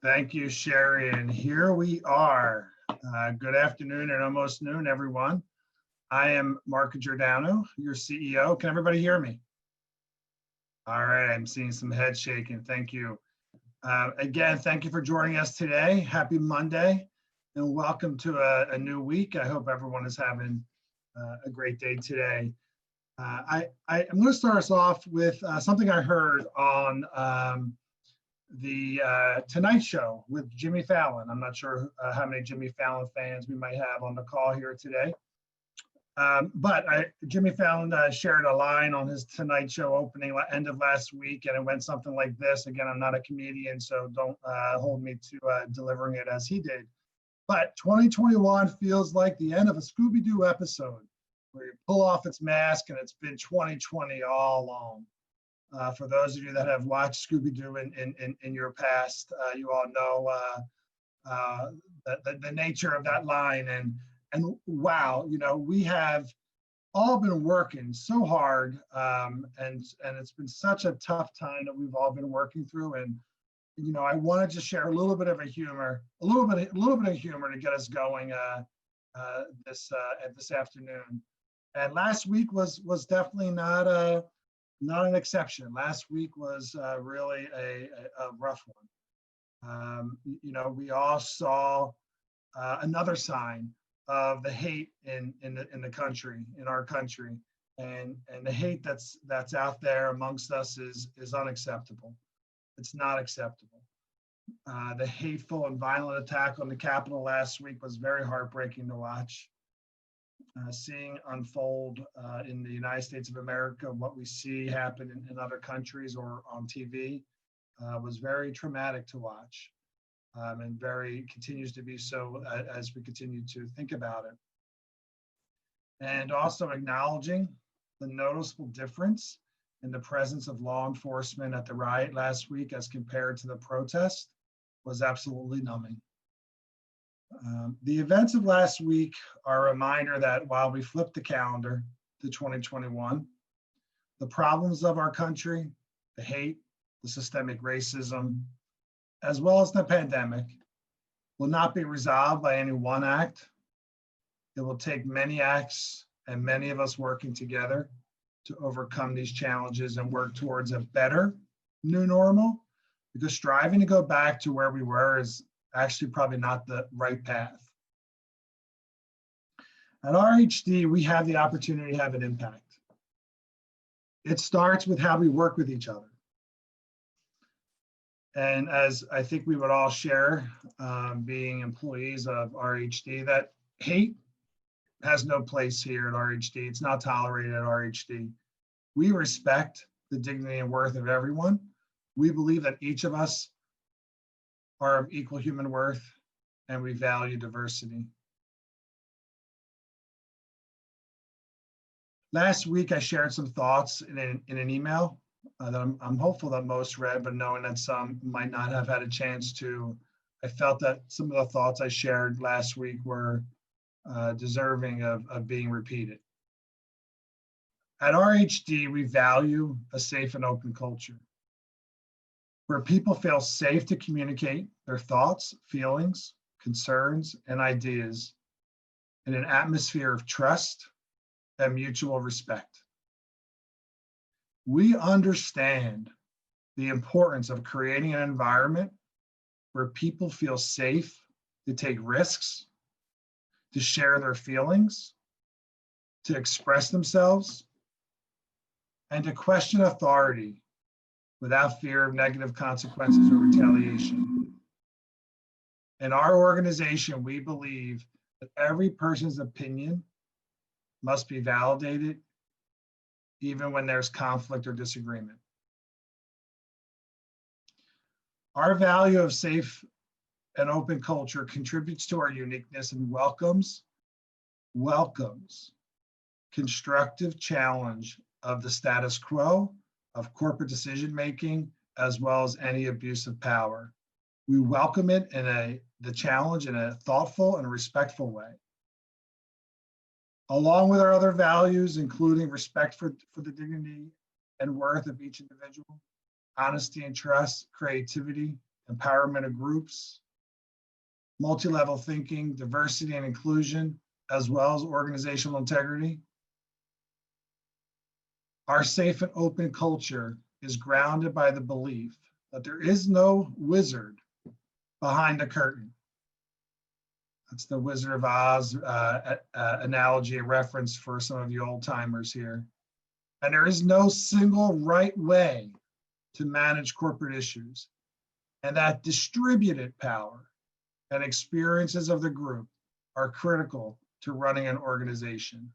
Thank you, Sherry. And here we are. Good afternoon and almost noon, everyone. I am Mark Giordano, your CEO. Can everybody hear me? All right, I'm seeing some head shaking. Thank you. Again, thank you for joining us today. Happy Monday and welcome to a new week. I hope everyone is having a great day today. I'm going to start us off with something I heard on the Tonight Show with Jimmy Fallon. I'm not sure how many Jimmy Fallon fans we might have on the call here today. But Jimmy Fallon shared a line on his Tonight Show opening end of last week, and it went something like this. Again, I'm not a comedian, so don't hold me to delivering it as he did. But 2021 feels like the end of a Scooby-Doo episode where you pull off its mask and it's been 2020 all along. For those of you that have watched Scooby-Doo in your past, you all know the nature of that line. And wow, you know, we have all been working so hard, and it's been such a tough time that we've all been working through. And you know, I wanted to share a little bit of humor to get us going this afternoon. And last week was definitely not an exception. Last week was really a rough one. You know, we all saw another sign of the hate in the country, in our country, and the hate that's out there amongst us is unacceptable. It's not acceptable. The hateful and violent attack on the Capitol last week was very heartbreaking to watch. Seeing unfold in the United States of America, what we see happen in other countries or on TV was very traumatic to watch, and continues to be so as we continue to think about it. And also acknowledging the noticeable difference in the presence of law enforcement at the riot last week as compared to the protest was absolutely numbing. The events of last week are a reminder that while we flip the calendar to 2021, the problems of our country, the hate, the systemic racism, as well as the pandemic, will not be resolved by any one act. It will take many acts and many of us working together to overcome these challenges and work towards a better new normal, because striving to go back to where we were is actually probably not the right path. At RHD, we have the opportunity to have an impact. It starts with how we work with each other. And as I think we would all share, being employees of RHD, that hate has no place here at RHD. It's not tolerated at RHD. We respect the dignity and worth of everyone. We believe that each of us are of equal human worth, and we value diversity. Last week, I shared some thoughts in an email that I'm hopeful that most read, but knowing that some might not have had a chance to, I felt that some of the thoughts I shared last week were deserving of being repeated. At RHD, we value a safe and open culture where people feel safe to communicate their thoughts, feelings, concerns, and ideas in an atmosphere of trust and mutual respect. We understand the importance of creating an environment where people feel safe to take risks, to share their feelings, to express themselves, and to question authority without fear of negative consequences or retaliation. In our organization, we believe that every person's opinion must be validated, even when there's conflict or disagreement. Our value of safe and open culture contributes to our uniqueness and welcomes constructive challenge of the status quo, of corporate decision-making, as well as any abuse of power. We welcome it the challenge in a thoughtful and respectful way. Along with our other values, including respect for the dignity and worth of each individual, honesty and trust, creativity, empowerment of groups, multi-level thinking, diversity and inclusion, as well as organizational integrity. Our safe and open culture is grounded by the belief that there is no wizard behind the curtain. That's the Wizard of Oz analogy, a reference for some of you old timers here. And there is no single right way to manage corporate issues, and that distributed power and experiences of the group are critical to running an organization.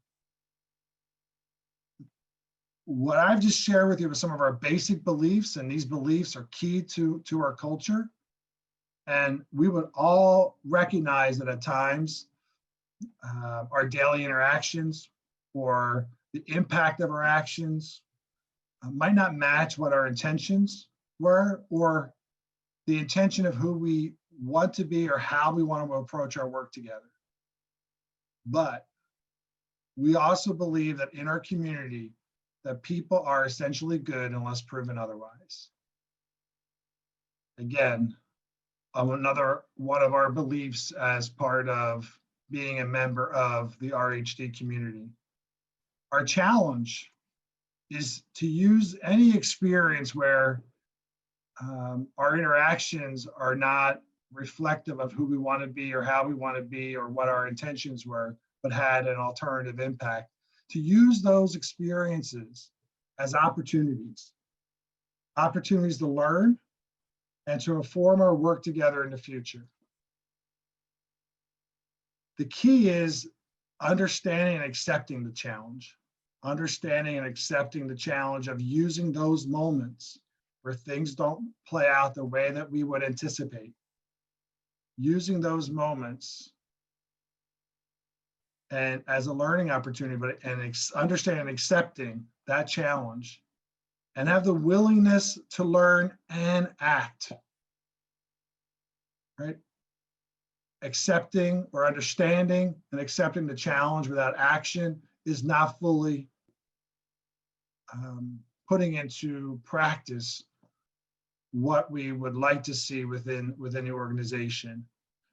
What I've just shared with you is some of our basic beliefs, and these beliefs are key to our culture. And we would all recognize that at times our daily interactions or the impact of our actions might not match what our intentions were, or the intention of who we want to be or how we want to approach our work together. But we also believe that in our community, that people are essentially good unless proven otherwise. Again, another one of our beliefs as part of being a member of the RHD community. Our challenge is to use any experience where our interactions are not reflective of who we want to be or how we want to be or what our intentions were, but had an alternative impact, to use those experiences as opportunities to learn and to inform our work together in the future. The key is understanding and accepting the challenge, understanding and accepting the challenge of using those moments where things don't play out the way that we would anticipate. Using those moments and as a learning opportunity, but understanding and accepting that challenge, and have the willingness to learn and act, right? Accepting or understanding and accepting the challenge without action is not fully putting into practice what we would like to see within the organization.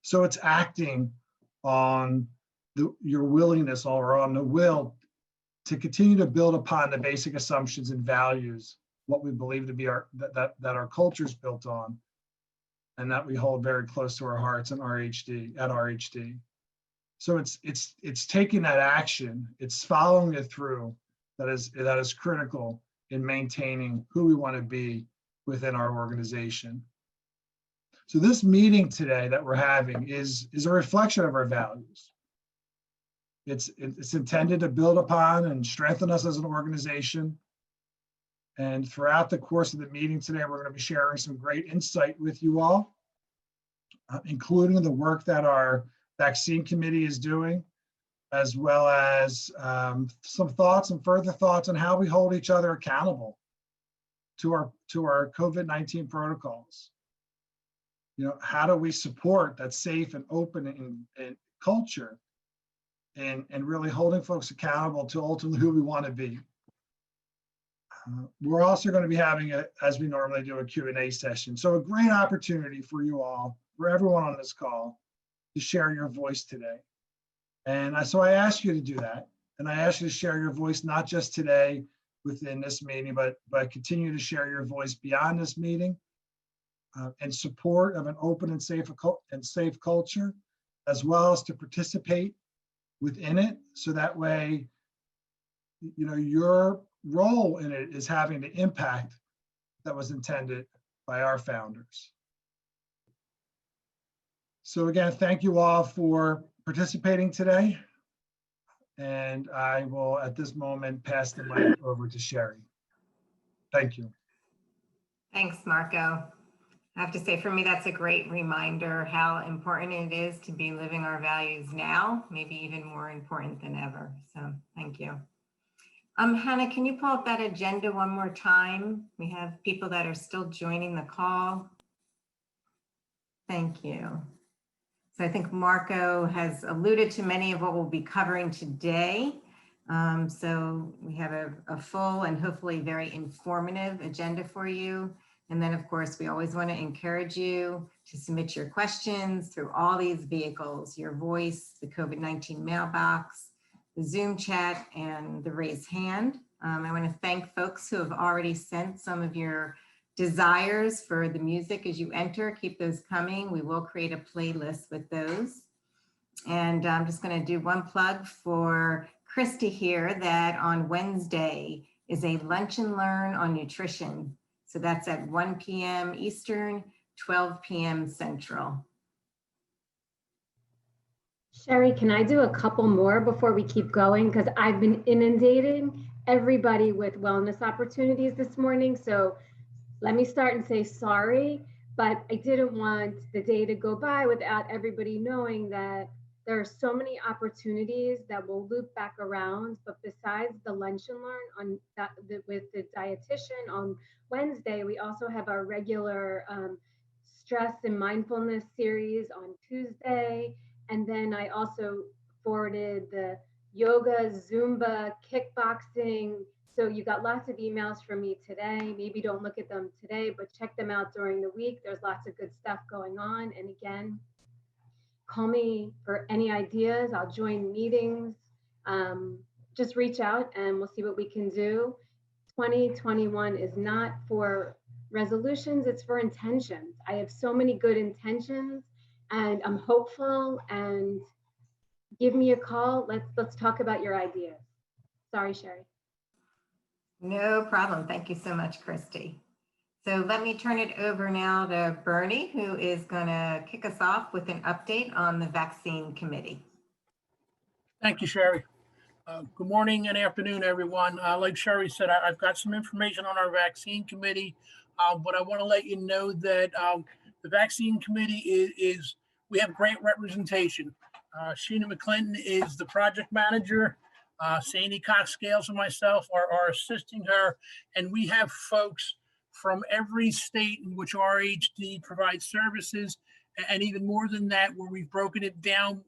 So it's acting on your willingness or on the will to continue to build upon the basic assumptions and values, what we believe to be that our culture is built on, and that we hold very close to our hearts at RHD. So it's taking that action, it's following it through that is critical in maintaining who we want to be within our organization. So this meeting today that we're having is a reflection of our values. It's intended to build upon and strengthen us as an organization. And throughout the course of the meeting today, we're going to be sharing some great insight with you all, including the work that our vaccine committee is doing, as well as some thoughts and further thoughts on how we hold each other accountable to our COVID-19 protocols. You know, how do we support that safe and open and culture, and really holding folks accountable to ultimately who we want to be. We're also going to be having, as we normally do, a Q&A session. So a great opportunity for you all, for everyone on this call, to share your voice today. And so I ask you to do that. And I ask you to share your voice, not just today within this meeting, but continue to share your voice beyond this meeting in support of an open and safe culture, as well as to participate within it. So that way, you know, your role in it is having the impact that was intended by our founders. So again, thank you all for participating today. And I will, at this moment, pass the mic over to Sherry. Thank you. Thanks, Marco. I have to say, for me, that's a great reminder how important it is to be living our values now, maybe even more important than ever. So thank you. Hannah, can you pull up that agenda one more time? We have people that are still joining the call. Thank you. So I think Marco has alluded to many of what we'll be covering today. So we have a full and hopefully very informative agenda for you. And then, of course, we always want to encourage you to submit your questions through all these vehicles, your voice, the COVID-19 mailbox, the Zoom chat, and the raise hand. I want to thank folks who have already sent some of your desires for the music as you enter. Keep those coming. We will create a playlist with those. And I'm just going to do one plug for Christy here that on Wednesday is a lunch and learn on nutrition. So that's at 1 p.m. Eastern, 12 p.m. Central. Sherry, can I do a couple more before we keep going? Because I've been inundating everybody with wellness opportunities this morning. So let me start and say sorry, but I didn't want the day to go by without everybody knowing that there are so many opportunities that will loop back around. But besides the lunch and learn on that, with the dietitian on Wednesday, we also have our regular stress and mindfulness series on Tuesday. And then I also forwarded the yoga, Zumba, kickboxing. So you got lots of emails from me today. Maybe don't look at them today, but check them out during the week. There's lots of good stuff going on. And again, call me for any ideas. I'll join meetings. Just reach out and we'll see what we can do. 2021 is not for resolutions, it's for intentions. I have so many good intentions and I'm hopeful, and give me a call. Let's talk about your ideas. Sorry, Sherry. No problem. Thank you so much, Christy. So let me turn it over now to Bernie, who is going to kick us off with an update on the vaccine committee. Thank you, Sherry. Good morning and afternoon, everyone. Like Sherry said, I've got some information on our vaccine committee, but I want to let you know that the vaccine committee we have great representation. Sheena McClinton is the project manager. Sandy Cox-Scales and myself are assisting her, and we have folks from every state in which RHD provides services, and even more than that, where we've broken it down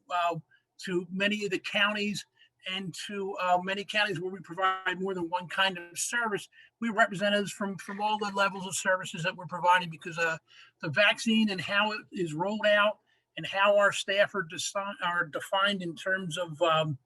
to many of the counties and to many counties where we provide more than one kind of service. We have representatives from all the levels of services that we're providing, because the vaccine and how it is rolled out and how our staff are defined in terms of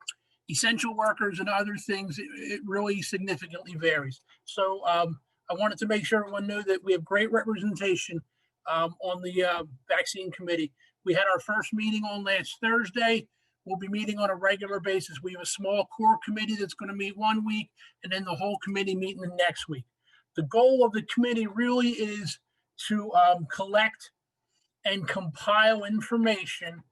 essential workers and other things, it really significantly varies. So I wanted to make sure everyone knew that we have great representation on the vaccine committee. We had our first meeting on last Thursday. We'll be meeting on a regular basis. We have a small core committee that's going to meet one week, and then the whole committee meeting the next week. The goal of the committee really is to collect and compile information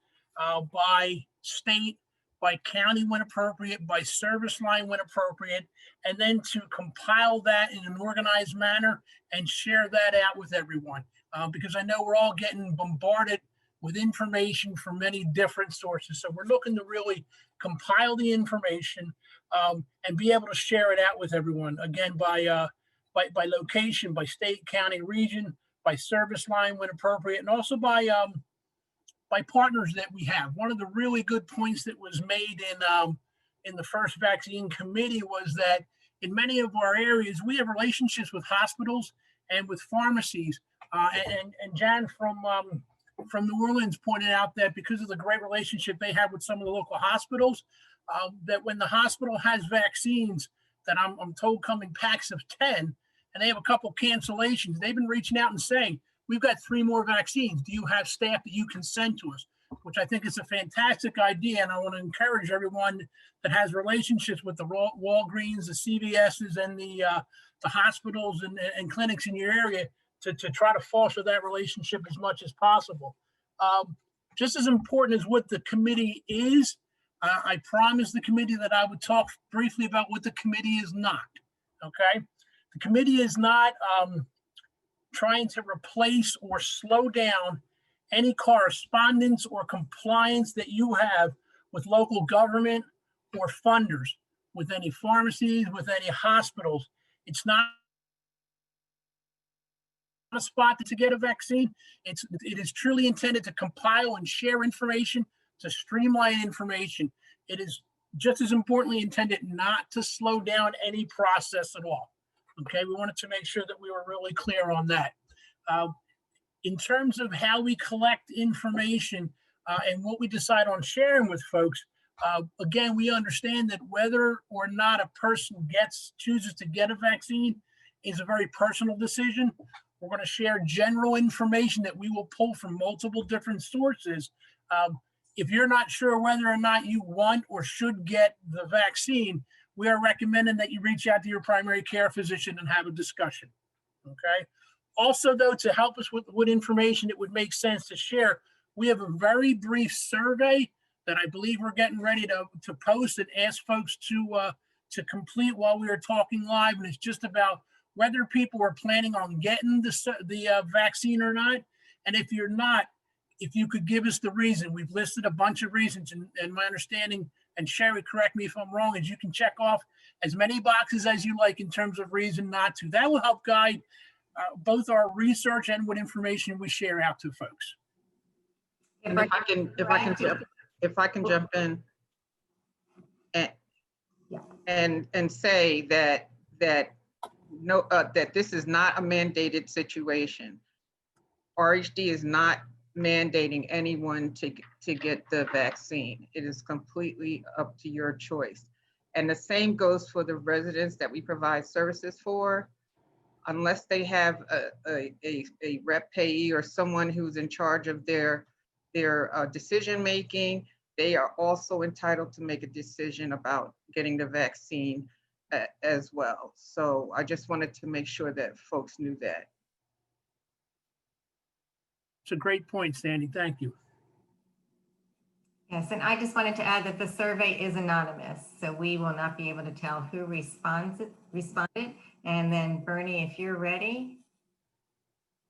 by state, by county when appropriate, by service line when appropriate, and then to compile that in an organized manner and share that out with everyone. Because I know we're all getting bombarded with information from many different sources. So we're looking to really compile the information and be able to share it out with everyone. Again, by location, by state, county, region, by service line when appropriate, and also by partners that we have. One of the really good points that was made in the first vaccine committee was that in many of our areas, we have relationships with hospitals and with pharmacies. And Jan from New Orleans pointed out that because of the great relationship they have with some of the local hospitals, that when the hospital has vaccines that I'm told come in packs of 10, and they have a couple cancellations, they've been reaching out and saying, we've got 3 more vaccines. Do you have staff that you can send to us? Which I think is a fantastic idea. And I want to encourage everyone that has relationships with the Walgreens, the CVSs, and the hospitals and clinics in your area to try to foster that relationship as much as possible. Just as important as what the committee is, I promised the committee that I would talk briefly about what the committee is not, okay? The committee is not trying to replace or slow down any correspondence or compliance that you have with local government or funders, with any pharmacies, with any hospitals. It's not a spot to get a vaccine. It is truly intended to compile and share information, to streamline information. It is just as importantly intended not to slow down any process at all. Okay, we wanted to make sure that we were really clear on that. In terms of how we collect information and what we decide on sharing with folks, again, we understand that whether or not a person chooses to get a vaccine is a very personal decision. We're going to share general information that we will pull from multiple different sources. If you're not sure whether or not you want or should get the vaccine, we are recommending that you reach out to your primary care physician and have a discussion. Okay. Also, though, to help us with what information it would make sense to share, we have a very brief survey that I believe we're getting ready to post and ask folks to complete while we are talking live. And it's just about whether people are planning on getting the vaccine or not. And if you're not, if you could give us the reason. We've listed a bunch of reasons, and my understanding, and Sherry, correct me if I'm wrong, is you can check off as many boxes as you like in terms of reason not to. That will help guide both our research and what information we share out to folks. And if I can jump in and say that this is not a mandated situation. RHD is not mandating anyone to get the vaccine. It is completely up to your choice. And the same goes for the residents that we provide services for. Unless they have a rep payee or someone who's in charge of their decision making, they are also entitled to make a decision about getting the vaccine as well. So I just wanted to make sure that folks knew that. It's a great point, Sandy. Thank you. Yes, and I just wanted to add that the survey is anonymous, so we will not be able to tell who responded. And then Bernie, if you're ready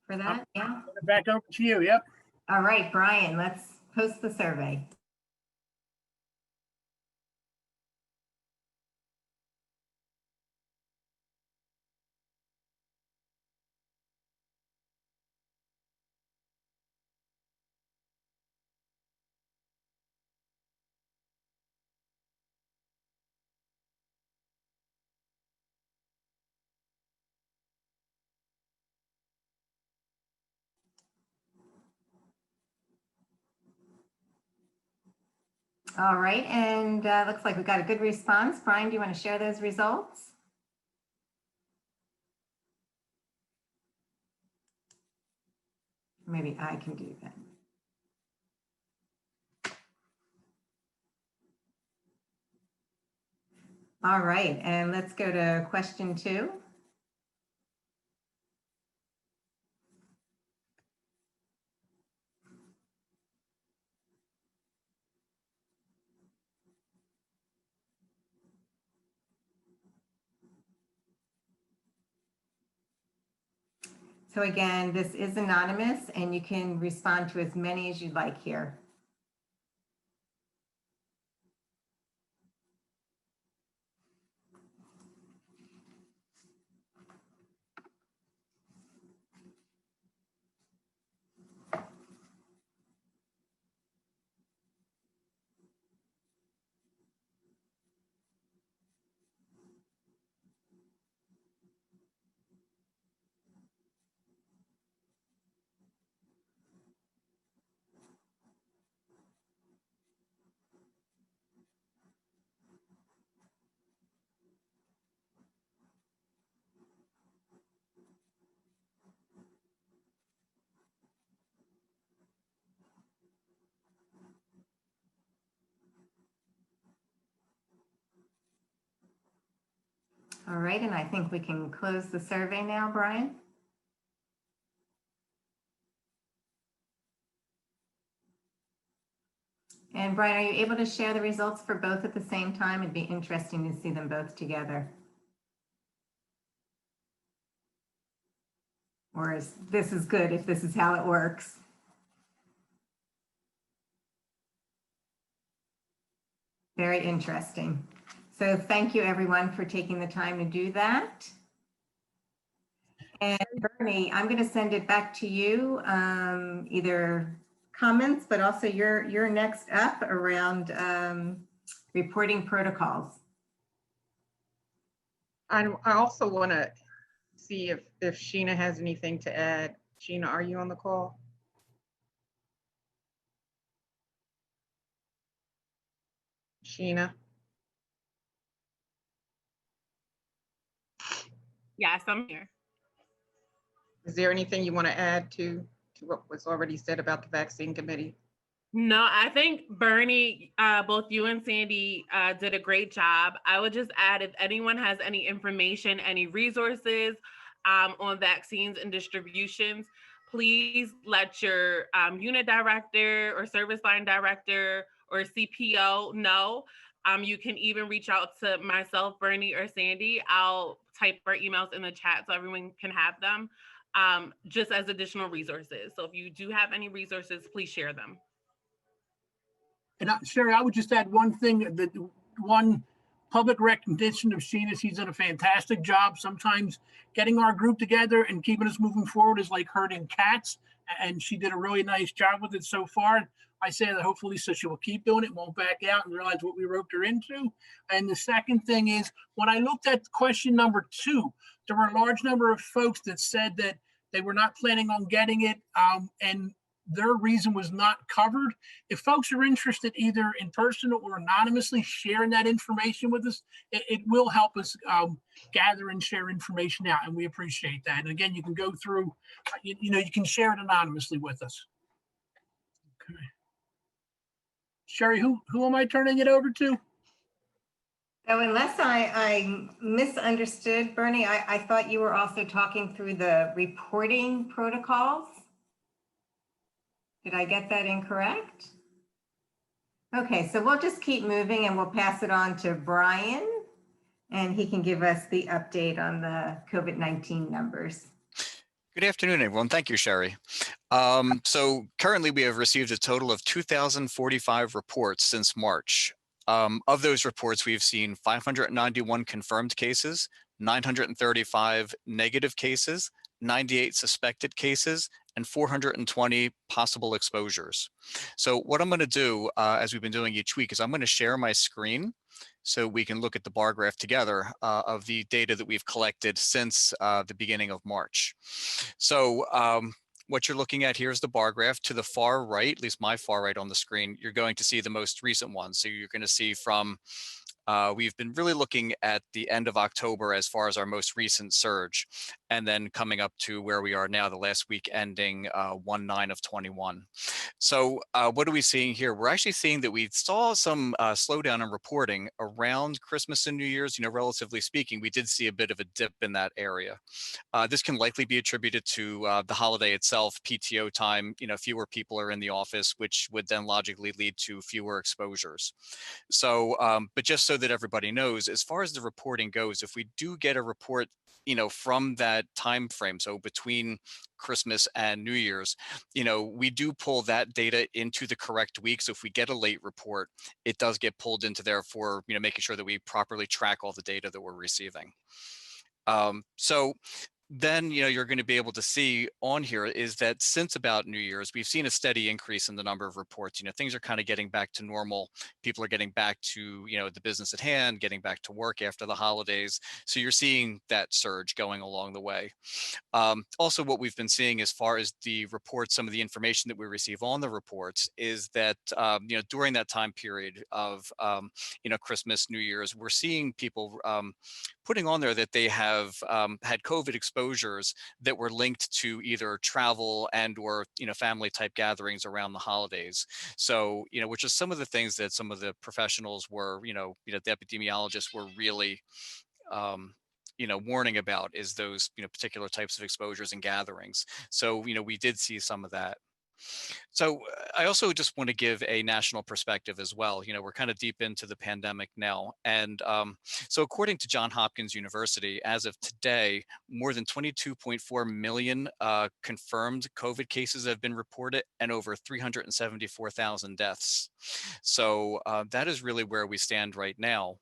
for that, yeah. Back over to you, yep. All right, Brian, let's post the survey. All right, and looks like we got a good response. Brian, do you want to share those results? Maybe I can do that. All right, and let's go to question 2. So again, this is anonymous and you can respond to as many as you'd like here. All right, and I think we can close the survey now, Brian. And Brian, are you able to share the results for both at the same time? It'd be interesting to see them both together. Or is this is good if this is how it works? Very interesting. So thank you everyone for taking the time to do that. And Bernie, I'm going to send it back to you, either comments, but also you're next up around reporting protocols. I also want to see if Sheena has anything to add Sheena, are you on the call? Sheena? Yes, I'm here. Is there anything you want to add to what was already said about the vaccine committee? No, I think Bernie, both you and Sandy did a great job. I would just add, if anyone has any information, any resources on vaccines and distributions, please let your unit director or service line director or CPO know. You can even reach out to myself, Bernie, or Sandy. I'll type our emails in the chat so everyone can have them, just as additional resources. So if you do have any resources, please share them. And Sherry, I would just add one thing, that one public recognition of Sheena. She's done a fantastic job. Sometimes getting our group together and keeping us moving forward is like herding cats. And she did a really nice job with it so far. I say that hopefully so she will keep doing it, won't back out and realize what we roped her into. And the second thing is, when I looked at question number 2, there were a large number of folks that said that they were not planning on getting it, and their reason was not covered. If folks are interested either in person or anonymously sharing that information with us, it will help us gather and share information out, and we appreciate that. And again, you can go through, you know, you can share it anonymously with us. Okay. Sherry, who am I turning it over to? So unless I misunderstood, Bernie, I thought you were also talking through the reporting protocols. Did I get that incorrect? Okay, so we'll just keep moving and we'll pass it on to Brian, and he can give us the update on the COVID-19 numbers. Good afternoon, everyone. Thank you, Sherry. So currently we have received a total of 2,045 reports since March. Of those reports, we've seen 591 confirmed cases, 935 negative cases, 98 suspected cases, and 420 possible exposures. So what I'm going to do, as we've been doing each week, is I'm going to share my screen so we can look at the bar graph together of the data that we've collected since the beginning of March. So what you're looking at here is the bar graph. To the far right, at least my far right on the screen, you're going to see the most recent one. So you're going to see from we've been really looking at the end of October as far as our most recent surge, and then coming up to where we are now, the last week ending 1/9/21. So what are we seeing here? We're actually seeing that we saw some slowdown in reporting around Christmas and New Year's. You know, relatively speaking, we did see a bit of a dip in that area. This can likely be attributed to the holiday itself, PTO time. You know, fewer people are in the office, which would then logically lead to fewer exposures. So, but just so that everybody knows, as far as the reporting goes, if we do get a report, you know, from that time frame, so between Christmas and New Year's, you know, we do pull that data into the correct week. So if we get a late report, it does get pulled into there for, you know, making sure that we properly track all the data that we're receiving. So then, you know, you're going to be able to see on here is that since about New Year's, we've seen a steady increase in the number of reports. You know, things are kind of getting back to normal. People are getting back to, you know, the business at hand, getting back to work after the holidays. So you're seeing that surge going along the way. Also, what we've been seeing as far as the reports, some of the information that we receive on the reports is that, you know, during that time period of, you know, Christmas, New Year's, we're seeing people putting on there that they have had COVID exposures that were linked to either travel and or, you know, family type gatherings around the holidays. So, you know, which is some of the things that some of the professionals were, you know, the epidemiologists were really, you know, warning about, is those, you know, particular types of exposures and gatherings. So, you know, we did see some of that. So I also just want to give a national perspective as well. You know, we're kind of deep into the pandemic now. And so according to Johns Hopkins University, as of today, more than 22.4 million confirmed COVID cases have been reported and over 374,000 deaths. So that is really where we stand right now.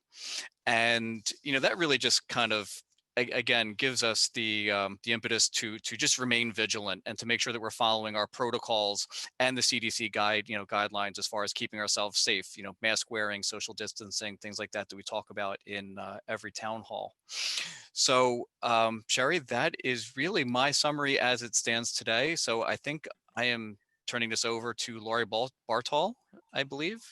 And, you know, that really just kind of again, gives us the impetus to just remain vigilant and to make sure that we're following our protocols and the CDC guidelines as far as keeping ourselves safe, mask wearing, social distancing, things like that we talk about in every town hall. So Sherry, that is really my summary as it stands today. So I think I am turning this over to Lori Bartol, I believe.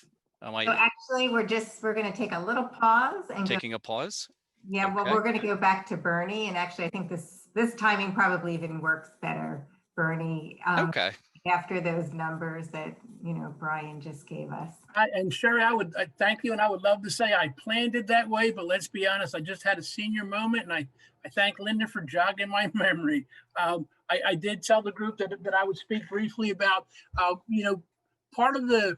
So actually, we're going to take a little pause and taking a pause. Yeah, well, Okay. we're going to go back to Bernie, and actually, I think this timing probably even works better, Bernie. Okay. After those numbers that Brian just gave us. And Sherry, I thank you, and I would love to say I planned it that way, but let's be honest, I just had a senior moment, and I thank Linda for jogging my memory. I did tell the group that I would speak briefly about, part of the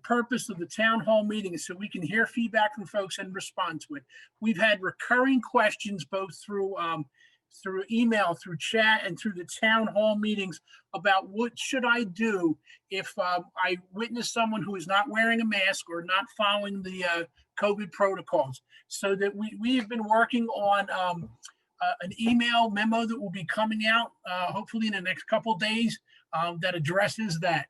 purpose of the town hall meeting is so we can hear feedback from folks and respond to it. We've had recurring questions both through email, through chat, and through the town hall meetings about what should I do if I witness someone who is not wearing a mask or not following the COVID protocols. So that we have been working on an email memo that will be coming out hopefully in the next couple of days that addresses that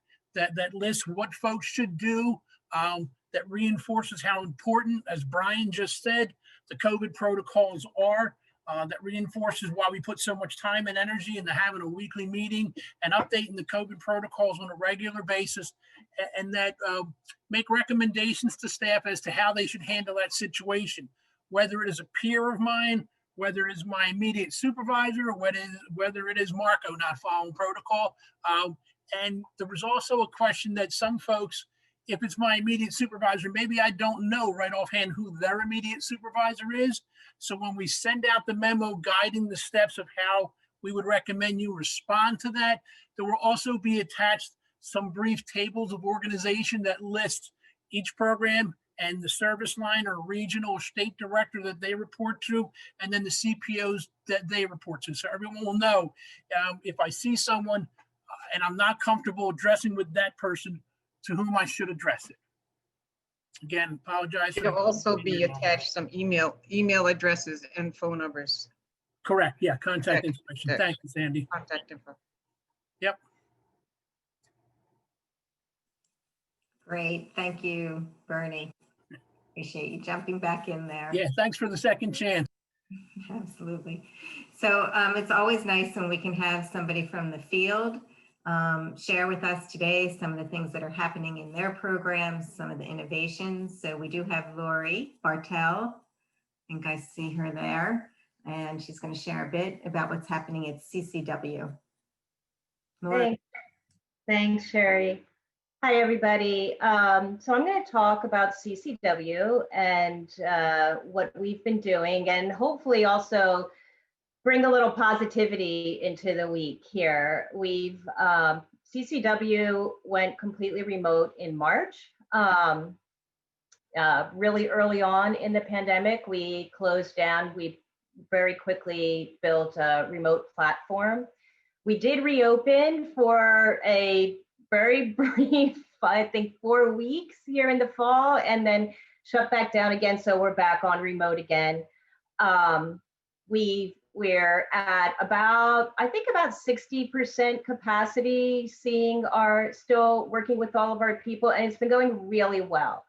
lists what folks should do, that reinforces how important, as Brian just said, the COVID protocols are, that reinforces why we put so much time and energy into having a weekly meeting and updating the COVID protocols on a regular basis, and that make recommendations to staff as to how they should handle that situation, whether it is a peer of mine, whether it is my immediate supervisor, or whether it is Marco not following protocol. And there was also a question that some folks, if it's my immediate supervisor, maybe I don't know right offhand who their immediate supervisor is. So when we send out the memo guiding the steps of how we would recommend you respond to that, there will also be attached some brief tables of organization that list each program and the service line or regional or state director that they report to, and then the CPOs that they report to. So everyone will know if I see someone and I'm not comfortable addressing with that person, to whom I should address it. Again, apologize. It'll also be attached some email addresses and phone numbers. Correct. Yeah, contact information. Thank you, Sandy. Contact info. Yep. Great. Thank you, Bernie. Appreciate you jumping back in there. Yeah, thanks for the second chance. Absolutely. So it's always nice when we can have somebody from the field share with us today some of the things that are happening in their programs, some of the innovations. So we do have Lori Bartell. I think I see her there, and she's going to share a bit about what's happening at CCW. Lori. Thanks, Sherry. Hi, everybody. So I'm going to talk about CCW and what we've been doing, and hopefully also bring a little positivity into the week here. CCW went completely remote in March. Really early on in the pandemic, we closed down. We very quickly built a remote platform. We did reopen for a very brief, I think 4 weeks here in the fall, and then shut back down again. So we're back on remote again. We're at about 60% capacity, still working with all of our people, and it's been going really well.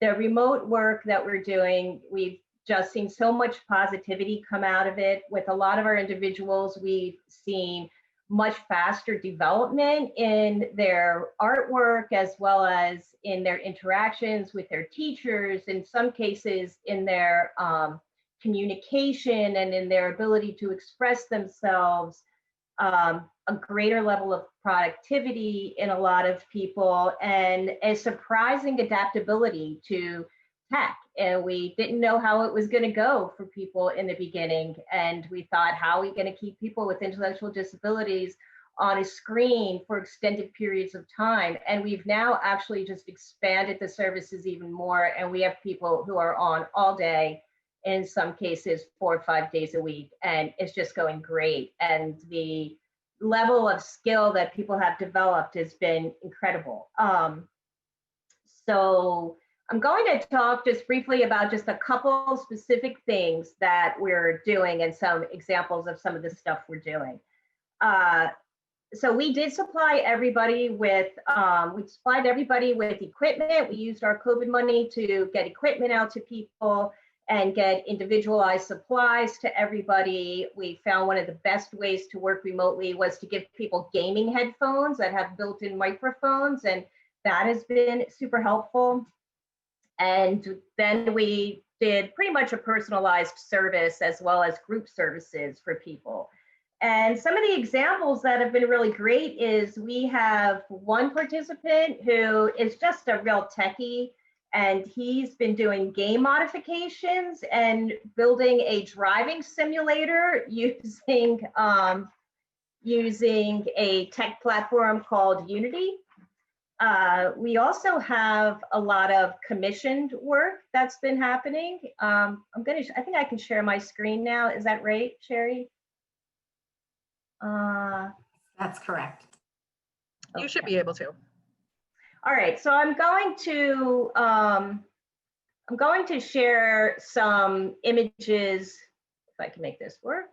The remote work that we're doing, we've just seen so much positivity come out of it. With a lot of our individuals, we've seen much faster development in their artwork, as well as in their interactions with their teachers, in some cases in their communication and in their ability to express themselves, a greater level of productivity in a lot of people, and a surprising adaptability to tech. And we didn't know how it was going to go for people in the beginning. And we thought, how are we going to keep people with intellectual disabilities on a screen for extended periods of time? And we've now actually just expanded the services even more. And we have people who are on all day, in some cases 4 or 5 days a week. And it's just going great. And the level of skill that people have developed has been incredible. So I'm going to talk just briefly about just a couple specific things that we're doing and some examples of some of the stuff we're doing. So we did supply everybody with, equipment. We used our COVID money to get equipment out to people and get individualized supplies to everybody. We found one of the best ways to work remotely was to give people gaming headphones that have built-in microphones, and that has been super helpful. And then we did pretty much a personalized service as well as group services for people. And some of the examples that have been really great is we have one participant who is just a real techie, and he's been doing game modifications and building a driving simulator using a tech platform called Unity. We also have a lot of commissioned work that's been happening. I think I can share my screen now. Is that right, Sherry? That's correct. Okay. You should be able to. All right, so I'm going to share some images, if I can make this work.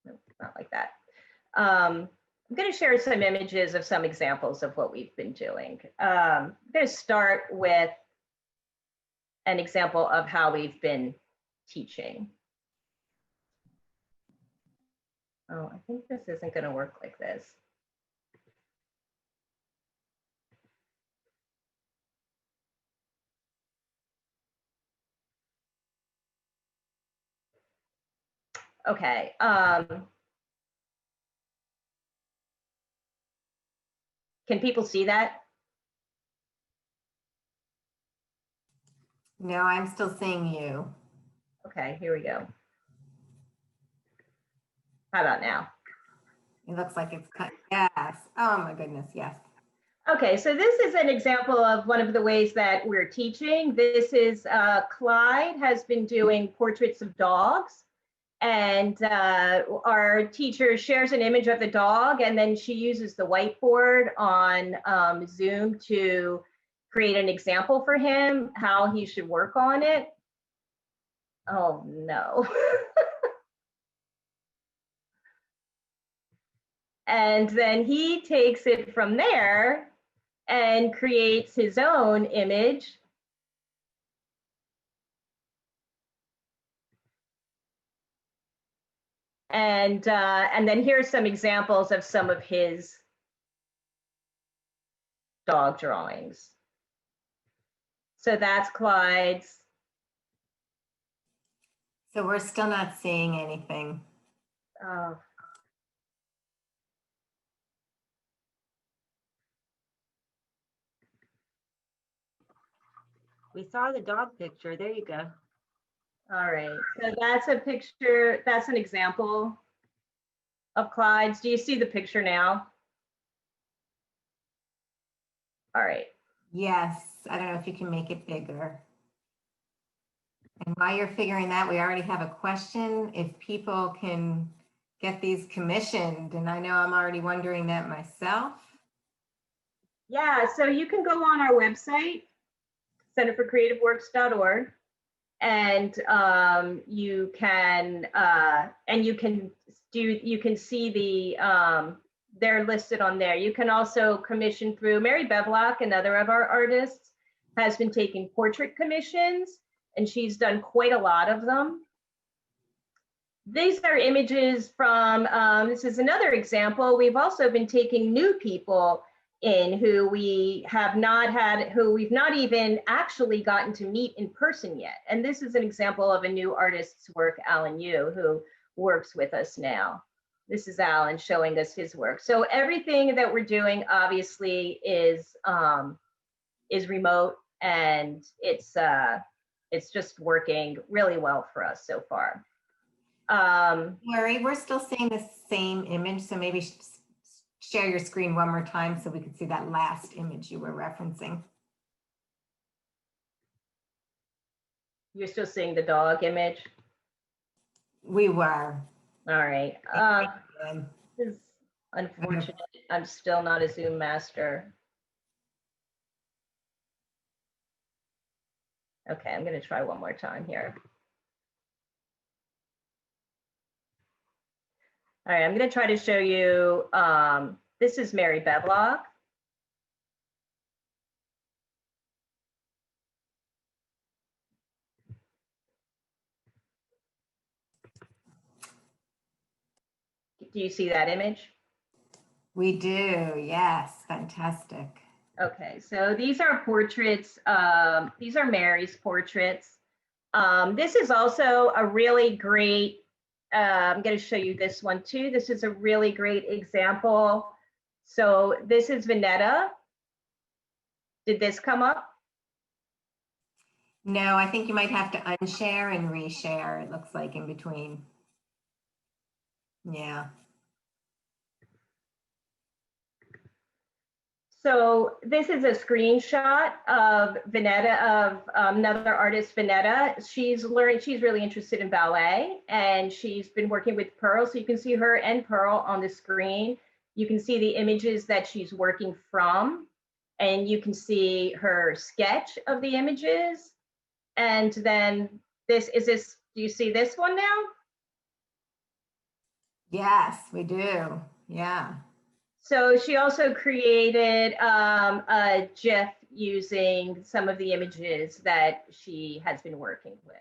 No, not like that. I'm going to share some images of some examples of what we've been doing. I'm going to start with an example of how we've been teaching. Oh, I think this isn't going to work like this. Okay. Can people see that? No, I'm still seeing you. Okay, here we go. How about now? It looks like it's cut. Yes. Oh my goodness. Yes. Okay, so this is an example of one of the ways that we're teaching. This is Clyde has been doing portraits of dogs, and our teacher shares an image of the dog, and then she uses the whiteboard on Zoom to create an example for him, how he should work on it. Oh no. And then he takes it from there and creates his own image. And then here's some examples of some of his dog drawings. So that's Clyde's. So we're still not seeing anything. Oh. We saw the dog picture. There you go. All right. So that's a picture. That's an example of Clyde's. Do you see the picture now? All right. Yes. I don't know if you can make it bigger. And while you're figuring that, we already have a question. If people can get these commissioned, and I know I'm already wondering that myself. Yeah. So you can go on our website, centerforcreativeworks.org, and you can see the they're listed on there. You can also commission through Mary Bevlock, another of our artists, has been taking portrait commissions, and she's done quite a lot of them. These are images from, this is another example. We've also been taking new people in who we've not even actually gotten to meet in person yet. And this is an example of a new artist's work, Alan Yu, who works with us now. This is Alan showing us his work. So everything that we're doing obviously is remote, and it's just working really well for us so far. Larry, we're still seeing the same image, so maybe share your screen one more time so we could see that last image you were referencing. You're still seeing the dog image? We were. All right. Unfortunately, I'm still not a Zoom master. Okay, I'm going to try one more time here. All right, I'm going to try to show you, this is Mary Bevlock. Do you see that image? We do, yes, fantastic. Okay, so these are portraits. These are Mary's portraits. This is also a really great, I'm going to show you this one too. This is a really great example. So this is Vanetta. Did this come up? No, I think you might have to unshare and reshare, it looks like in between. Yeah. So this is a screenshot of Vanetta, of another artist, Vanetta. She's really interested in ballet, and she's been working with Pearl. So you can see her and Pearl on the screen. You can see the images that she's working from, and you can see her sketch of the images. And then do you see this one now? Yes, we do. Yeah. So she also created a GIF using some of the images that she has been working with.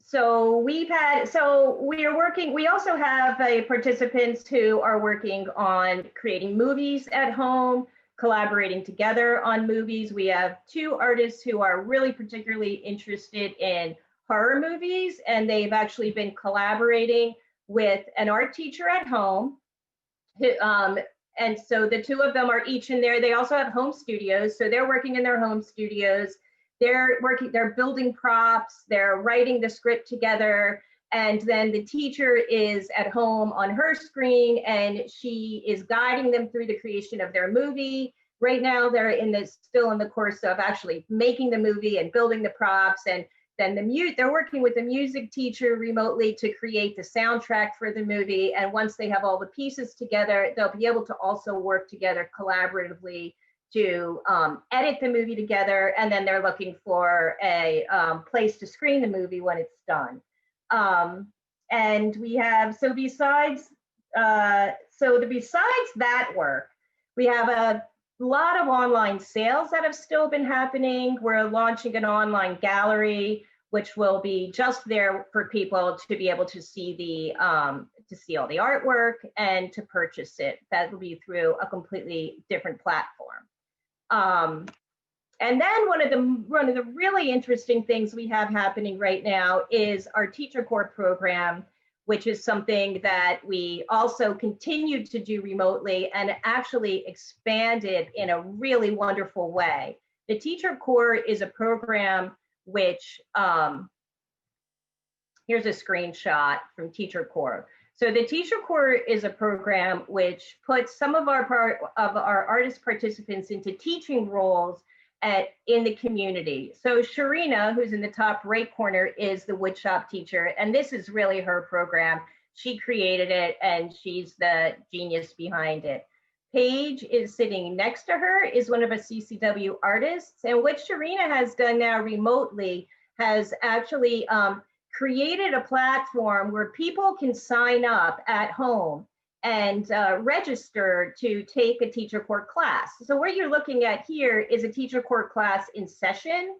So we are working, we also have participants who are working on creating movies at home, collaborating together on movies. We have 2 artists who are really particularly interested in horror movies, and they've actually been collaborating with an art teacher at home. And so the 2 of them are each in there. They also have home studios. So they're working in their home studios. They're building props, they're writing the script together. And then the teacher is at home on her screen, and she is guiding them through the creation of their movie. Right now, they're still in the course of actually making the movie and building the props. And then they're working with the music teacher remotely to create the soundtrack for the movie. And once they have all the pieces together, they'll be able to also work together collaboratively to edit the movie together. And then they're looking for a place to screen the movie when it's done. And we have, besides that work, we have a lot of online sales that have still been happening. We're launching an online gallery, which will be just there for people to be able to see all the artwork and to purchase it. That will be through a completely different platform. And then one of the really interesting things we have happening right now is our Teacher Corps program, which is something that we also continued to do remotely and actually expanded in a really wonderful way. The Teacher Corps is a program which, here's a screenshot from Teacher Corps. So the Teacher Corps is a program which puts some of our artist participants into teaching roles in the community. So Sharina, who's in the top right corner, is the woodshop teacher, and this is really her program. She created it, and she's the genius behind it. Paige is sitting next to her, is one of a CCW artists, and what Sharina has done now remotely has actually created a platform where people can sign up at home and register to take a Teacher Corps class. So what you're looking at here is a Teacher Corps class in session.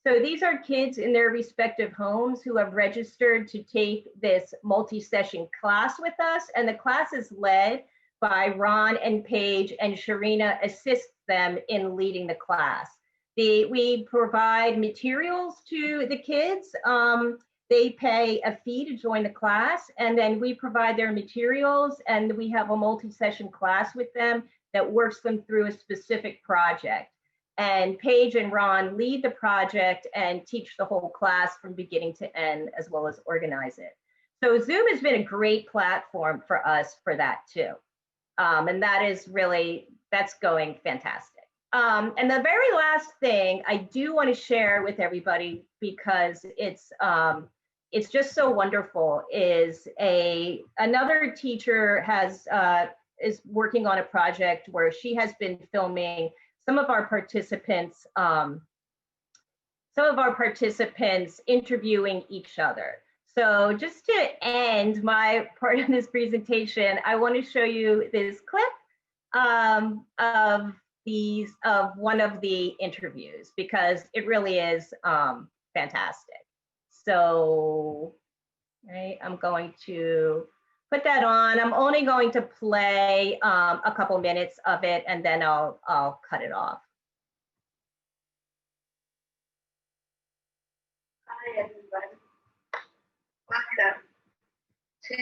So these are kids in their respective homes who have registered to take this multi-session class with us. And the class is led by Ron and Paige, and Sharina assists them in leading the class. We provide materials to the kids. They pay a fee to join the class, and then we provide their materials, and we have a multi-session class with them that works them through a specific project. And Paige and Ron lead the project and teach the whole class from beginning to end, as well as organize it. So Zoom has been a great platform for us for that too. And that's going fantastic. And the very last thing I do want to share with everybody, because it's just so wonderful is another teacher is working on a project where she has been filming some of our participants interviewing each other. So just to end my part of this presentation, I want to show you this clip of one of the interviews because it really is fantastic. So, right, I'm going to put that on. I'm only going to play a couple minutes of it and then I'll cut it off. Hi everybody. Welcome to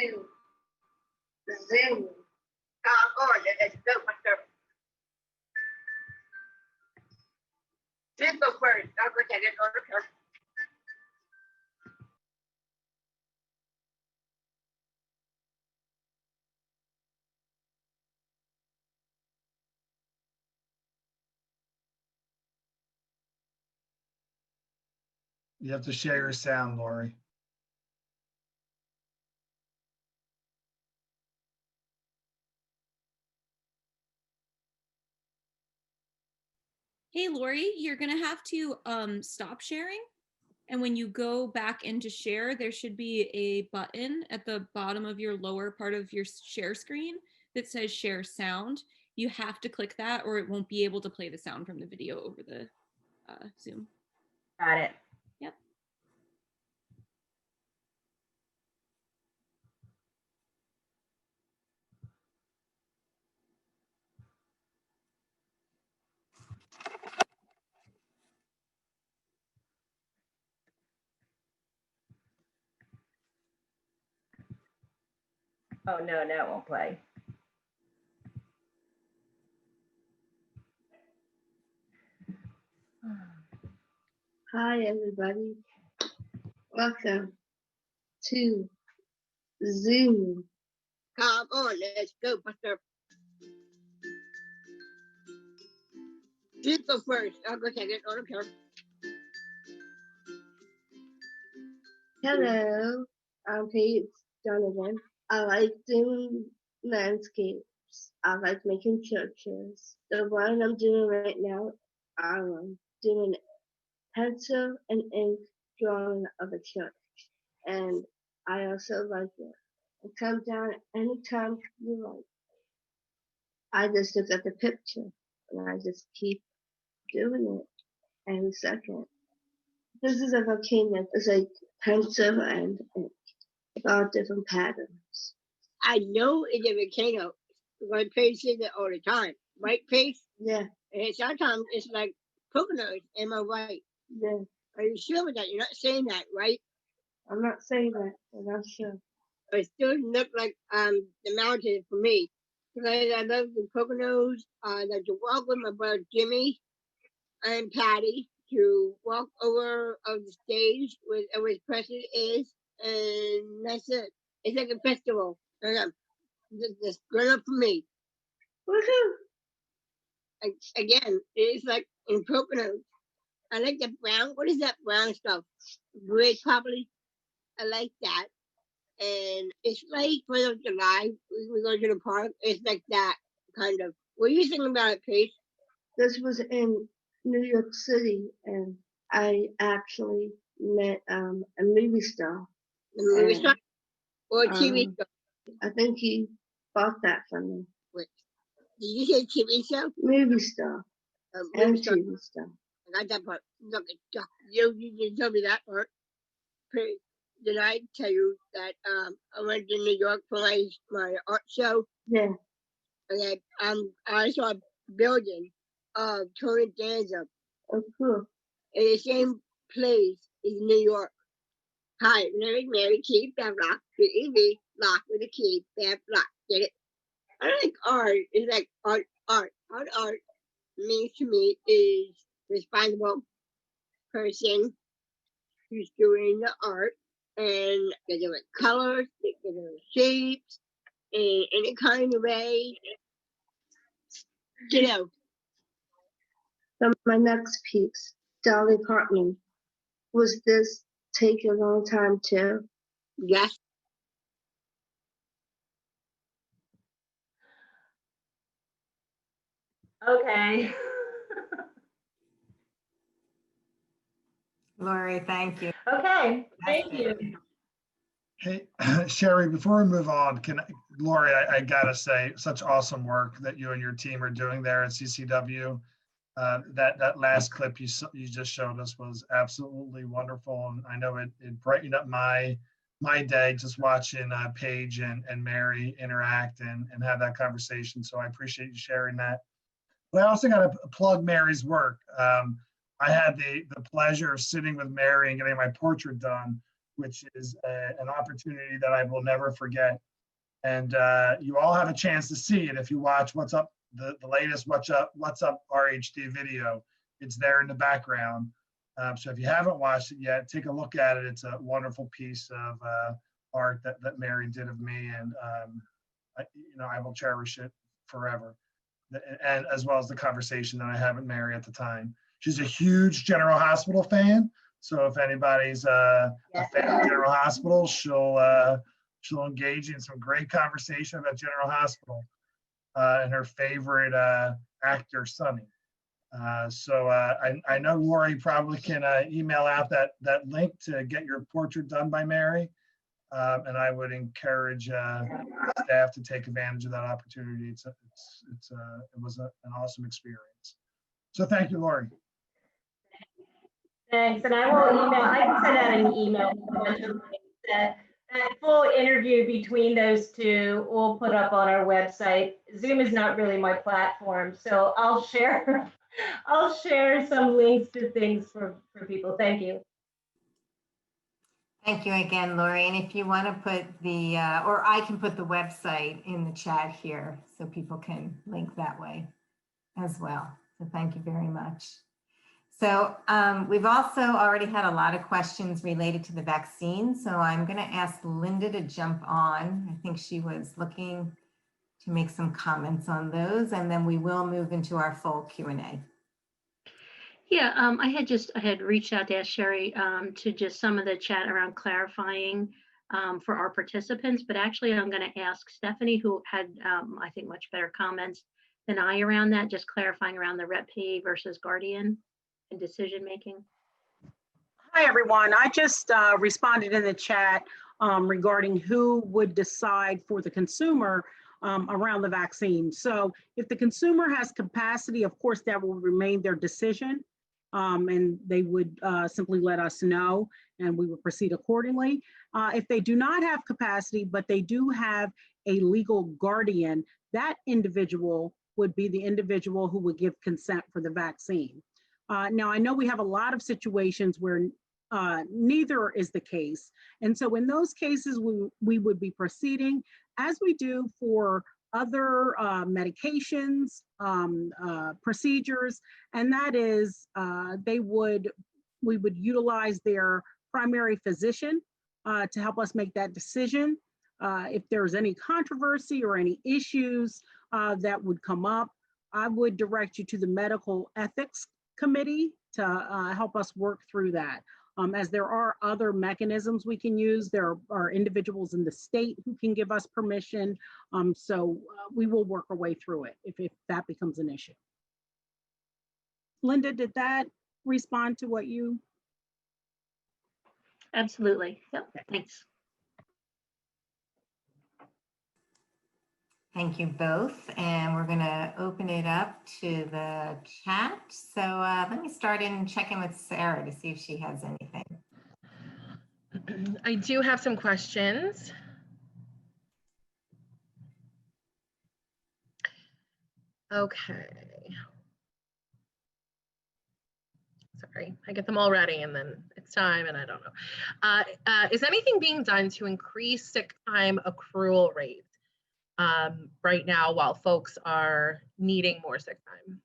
Zoom. Let's go, Mr. Just go first. I'll go take it over. You have to share your sound, Lori. Hey, Lori, you're gonna have to stop sharing. And when you go back into share, there should be a button at the bottom of your lower part of your share screen that says share sound. You have to click that or it won't be able to play the sound from the video over the Zoom. Got it. Yep. Oh no, it won't play. Hi everybody. Welcome to Zoom. Come on, let's go, Mr. You go first. I'll go take it. I don't care. Hello, I'm Paige Donovan. I like doing landscapes. I like making churches. The one I'm doing right now, I'm doing pencil and ink drawing of a church. And I also like it. And come down anytime you like. I just look at the picture and I just keep doing it every second. This is a volcano. It's like pencil and ink. All different patterns. I know it's a volcano. My Paige says it all the time. Right, Paige? Yeah. And sometimes it's like coconuts. Am I right? Yeah. Are you sure with that? You're not saying that, right? I'm not saying that, but I'm sure. It still look like the mountain for me. Because I love the Poconos. I like to walk with my brother Jimmy and Patty to walk over of the stage where his president is, and that's it. It's like a festival. That's good enough for me. Woohoo! Again, it's like in Poconos. I like the brown. What is that brown stuff? Red, probably. I like that. And it's like 4th of July. We go to the park. It's like that, kind of. What are you thinking about it, Paige? This was in New York City, and I actually met a movie star. A movie star? Or a TV star? I think he bought that from me. Wait, did you say TV show? Movie star. And TV star. I got that part. Look, you didn't tell me that part. Paige. Did I tell you that I went to New York for my art show? Yeah. And I saw a building of Tony Danza. Oh, cool. In the same place in New York. Hi, my name is Mary Keith Bevlock. P-E-V, lock with a key, Bevlock. Get it? I like art. It's like art. Art means to me is responsible person who's doing the art. And the different colors, the different shapes, in any kind of way. You know. So my next piece, Dolly Parton, was this take a long time too. Yeah. Okay. Lori, thank you. Okay, thank you. Hey, Sherry, before we move on, Lori, I gotta say, such awesome work that you and your team are doing there at CCW. That last clip you just showed us was absolutely wonderful, and I know it brightened up my day just watching Paige and Mary interact and have that conversation. So I appreciate you sharing that. But I also got to plug Mary's work. I had the pleasure of sitting with Mary and getting my portrait done, which is an opportunity that I will never forget. And you all have a chance to see it if you watch What's Up, the latest What's Up RHD video. It's there in the background. So if you haven't watched it yet, take a look at it. It's a wonderful piece of art that Mary did of me, and I will cherish it forever. And as well as the conversation that I had with Mary at the time. She's a huge General Hospital fan. So if anybody's a fan of General Hospital, she'll engage in some great conversation about General Hospital and her favorite actor, Sonny. So I know Lori probably can email out that link to get your portrait done by Mary. And I would encourage staff to take advantage of that opportunity. It was an awesome experience. So thank you, Lori. Thanks, and I can send out an email with a bunch of links. That full interview between those two we'll put up on our website. Zoom is not really my platform, so I'll share some links to things for people. Thank you. Thank you again, Lori. And if you want to put or I can put the website in the chat here so people can link that way as well. So thank you very much. So we've also already had a lot of questions related to the vaccine. So I'm going to ask Linda to jump on. I think she was looking to make some comments on those, and then we will move into our full Q&A. Yeah, I had reached out to ask Sherry to just some of the chat around clarifying for our participants, but actually I'm going to ask Stephanie, who had, I think, much better comments than I around that, just clarifying around the Rep P versus Guardian and decision making. Hi, everyone. I just responded in the chat regarding who would decide for the consumer around the vaccine. So if the consumer has capacity, of course, that will remain their decision. And they would simply let us know and we would proceed accordingly. If they do not have capacity, but they do have a legal guardian, that individual would be the individual who would give consent for the vaccine. Now, I know we have a lot of situations where neither is the case. And so in those cases, we would be proceeding as we do for other medications, procedures, and that is we would utilize their primary physician to help us make that decision. If there's any controversy or any issues that would come up, I would direct you to the medical ethics committee to help us work through that. As there are other mechanisms we can use, there are individuals in the state who can give us permission. So we will work our way through it if that becomes an issue. Linda, did that respond to what you? Absolutely. Yep. Thanks. Thank you both. And we're going to open it up to the chat. So let me start in checking with Sarah to see if she has anything. I do have some questions. Okay. Sorry, I get them all ready and then it's time and I don't know. Is anything being done to increase sick time accrual rates right now while folks are needing more sick time?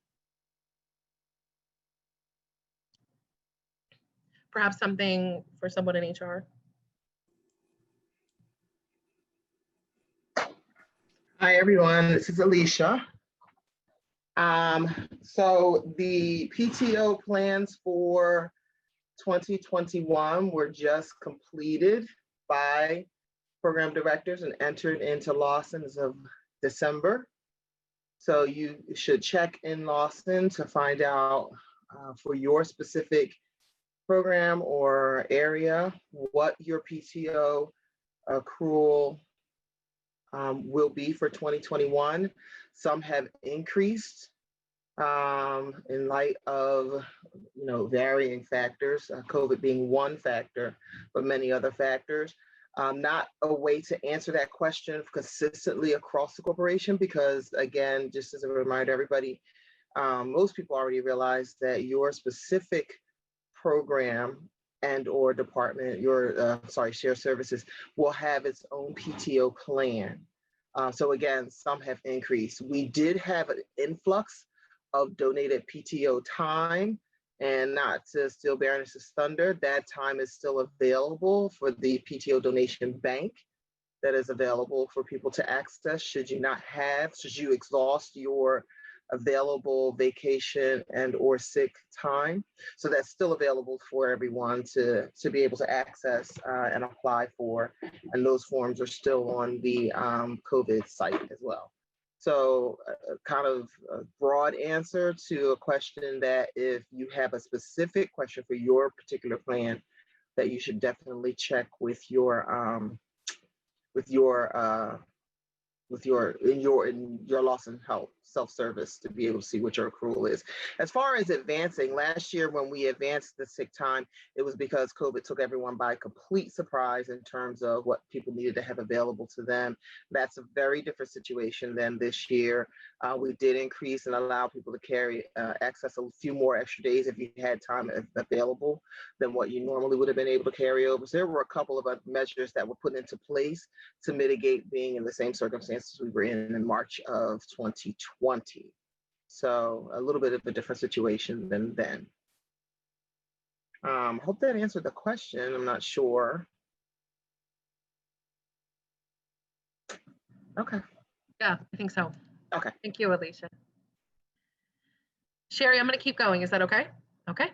Perhaps something for someone in HR? Hi, everyone. This is Alicia. So the PTO plans for 2021 were just completed by program directors and entered into Lawson as of December. So you should check in Lawson to find out for your specific program or area what your PTO accrual will be for 2021. Some have increased in light of varying factors, COVID being one factor, but many other factors. Not a way to answer that question consistently across the corporation, because again, just as a reminder, everybody, most people already realize that your specific program and or department, your shared services, will have its own PTO plan. So again, some have increased. We did have an influx of donated PTO time, and not to steal Baroness's thunder, that time is still available for the PTO donation bank that is available for people to access should you exhaust your available vacation and or sick time. So that's still available for everyone to be able to access and apply for. And those forms are still on the COVID site as well. So kind of a broad answer to a question that if you have a specific question for your particular plan, that you should definitely check with your Lawson Health self-service to be able to see what your accrual is. As far as advancing, last year when we advanced the sick time, it was because COVID took everyone by complete surprise in terms of what people needed to have available to them. That's a very different situation than this year. We did increase and allow people to carry access a few more extra days if you had time available than what you normally would have been able to carry over. So there were a couple of measures that were put into place to mitigate being in the same circumstances we were in March of 2020. So a little bit of a different situation than then. Hope that answered the question. I'm not sure. Okay. Yeah, I think so. Okay. Thank you, Alicia. Sherry, I'm going to keep going. Is that okay? Okay.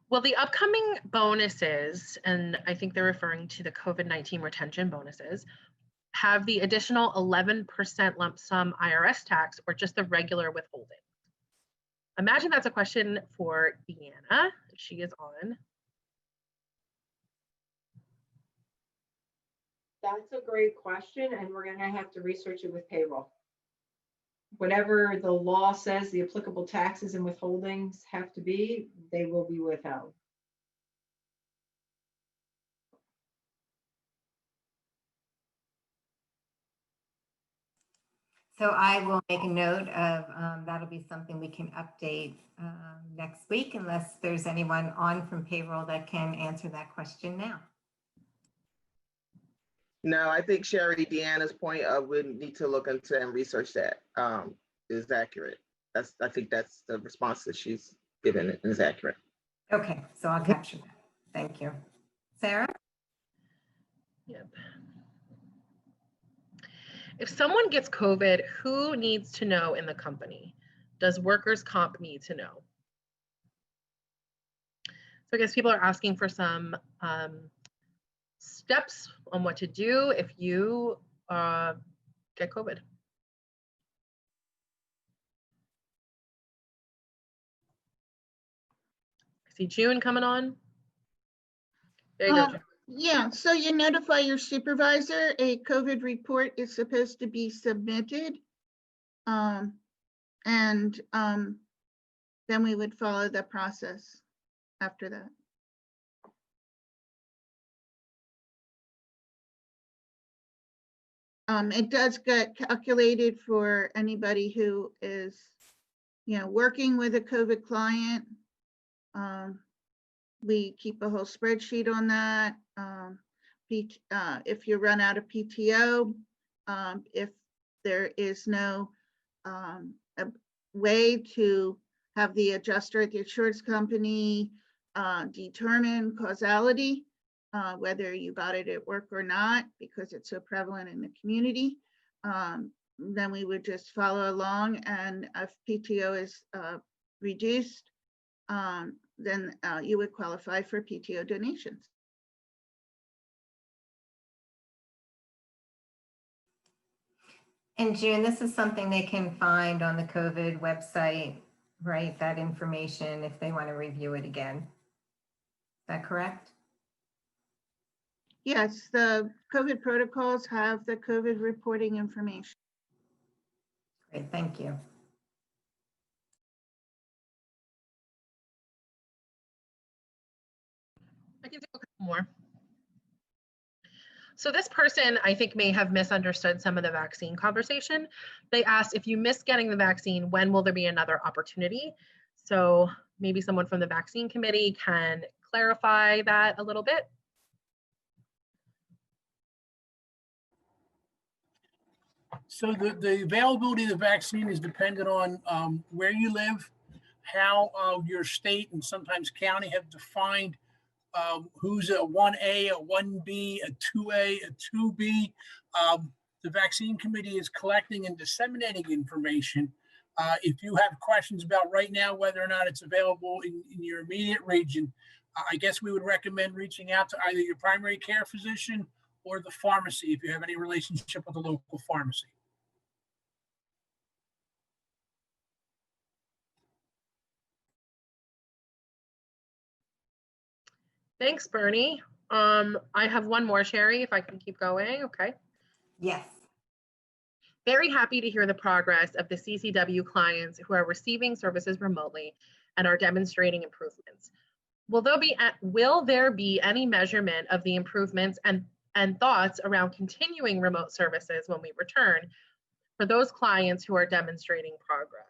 Well, the upcoming bonuses, and I think they're referring to the COVID-19 retention bonuses, have the additional 11% lump sum IRS tax or just the regular withholding? Imagine that's a question for Deanna, if she is on. That's a great question, and we're going to have to research it with payroll. Whatever the law says the applicable taxes and withholdings have to be, they will be withheld. So I will make a note of, that'll be something we can update next week, unless there's anyone on from payroll that can answer that question now. No, I think Sherry, Deanna's point of we need to look into and research that is accurate. I think that's the response that she's given it is accurate. Okay, so I'll capture that. Thank you. Sarah? Yep. If someone gets COVID, who needs to know in the company? Does workers' comp need to know? So I guess people are asking for some steps on what to do if you get COVID. I see June coming on. There you go, June. Yeah, so you notify your supervisor, a COVID report is supposed to be submitted. And then we would follow the process after that. It does get calculated for anybody who is, working with a COVID client. We keep a whole spreadsheet on that. If you run out of PTO, if there is no a way to have the adjuster at the insurance company determine causality, whether you got it at work or not, because it's so prevalent in the community, then we would just follow along. And if PTO is reduced, then you would qualify for PTO donations. And June, this is something they can find on the COVID website, right? That information if they want to review it again. Is that correct? Yes, the COVID protocols have the COVID reporting information. Great, thank you. I can do a couple more. So this person, I think, may have misunderstood some of the vaccine conversation. They asked, if you miss getting the vaccine, when will there be another opportunity? So maybe someone from the vaccine committee can clarify that a little bit. So the availability of the vaccine is dependent on where you live, how your state and sometimes county have defined who's a 1A, a 1B, a 2A, a 2B. The vaccine committee is collecting and disseminating information. If you have questions about right now whether or not it's available in your immediate region, I guess we would recommend reaching out to either your primary care physician or the pharmacy if you have any relationship with the local pharmacy. Thanks, Bernie. I have one more, Sherry, if I can keep going. Okay. Yes. Very happy to hear the progress of the CCW clients who are receiving services remotely and are demonstrating improvements. Will there be any measurement of the improvements and thoughts around continuing remote services when we return for those clients who are demonstrating progress?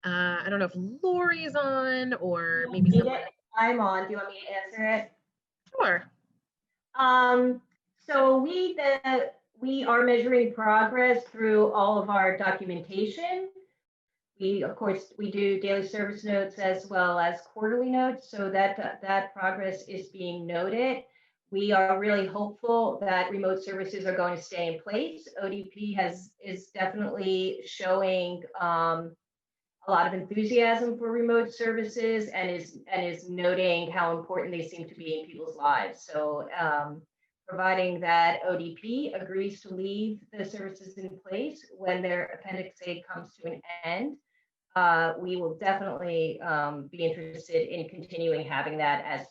I don't know if Lori's on or maybe someone. I'm on. Do you want me to answer it? Sure. So we are measuring progress through all of our documentation. Of course, we do daily service notes as well as quarterly notes, so that progress is being noted. We are really hopeful that remote services are going to stay in place. ODP is definitely showing a lot of enthusiasm for remote services and is noting how important they seem to be in people's lives. So providing that ODP agrees to leave the services in place when their Appendix A comes to an end, we will definitely be interested in continuing having that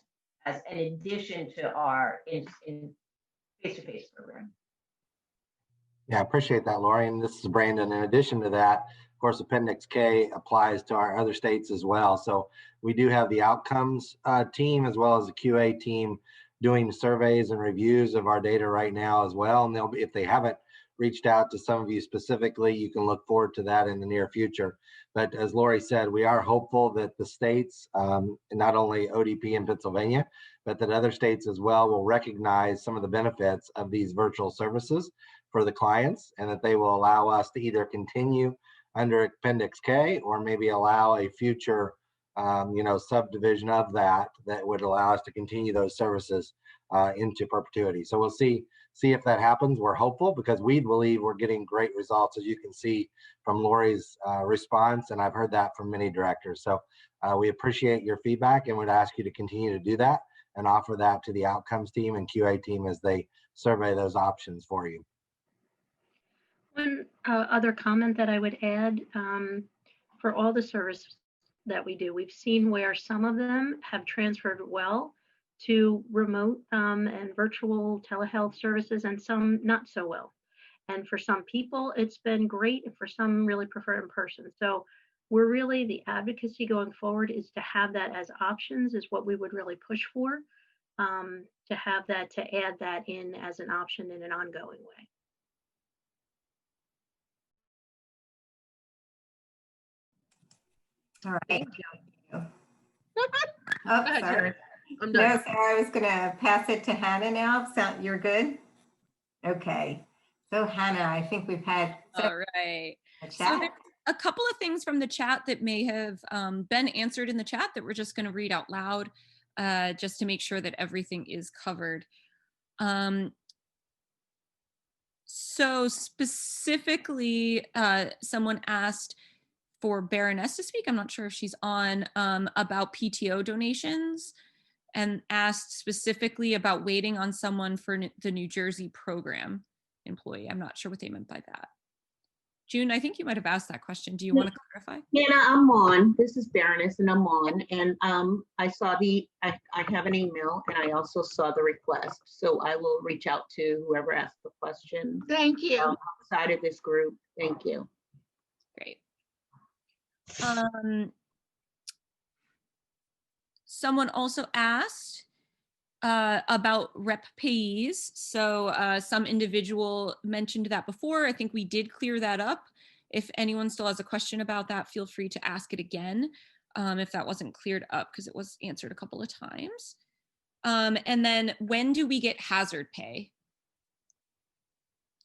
as an addition to our in face-to-face program. Yeah, I appreciate that, Lori. And this is Brandon. In addition to that, of course, Appendix K applies to our other states as well. So we do have the outcomes team as well as the QA team doing surveys and reviews of our data right now as well. And they'll be, if they haven't reached out to some of you specifically, you can look forward to that in the near future. But as Lori said, we are hopeful that the states, not only ODP in Pennsylvania, but that other states as well will recognize some of the benefits of these virtual services for the clients, and that they will allow us to either continue under Appendix K or maybe allow a future subdivision of that would allow us to continue those services into perpetuity. So we'll see if that happens. We're hopeful because we believe we're getting great results, as you can see from Lori's response, and I've heard that from many directors. So we appreciate your feedback and would ask you to continue to do that and offer that to the outcomes team and QA team as they survey those options for you. One other comment that I would add, for all the services that we do, we've seen where some of them have transferred well to remote and virtual telehealth services, and some not so well. And for some people, it's been great, and for some really prefer in person. So we're really, the advocacy going forward is to have that as options is what we would really push for, to have that, to add that in as an option in an ongoing way. All right. Thank you. Oh, Go ahead, sorry. Sharon. I'm done. No, so I was gonna pass it to Hannah now. So you're good? Okay. So Hannah, I think we've had All right. a So chat. there's a couple of things from the chat that may have been answered in the chat that we're just going to read out loud just to make sure that everything is covered. So specifically, someone asked for Baroness to speak. I'm not sure if she's on, about PTO donations, and asked specifically about waiting on someone for the New Jersey program employee. I'm not sure what they meant by that. June, I think you might have asked that question. Do you want to clarify? Hannah, I'm on. This is Baroness, and I'm on. And I saw I have an email, and I also saw the request. So I will reach out to whoever asked the question. Thank you. Outside of this group. Thank you. Great. Someone also asked about rep payees. So some individual mentioned that before. I think we did clear that up. If anyone still has a question about that, feel free to ask it again if that wasn't cleared up, because it was answered a couple of times. And then when do we get hazard pay?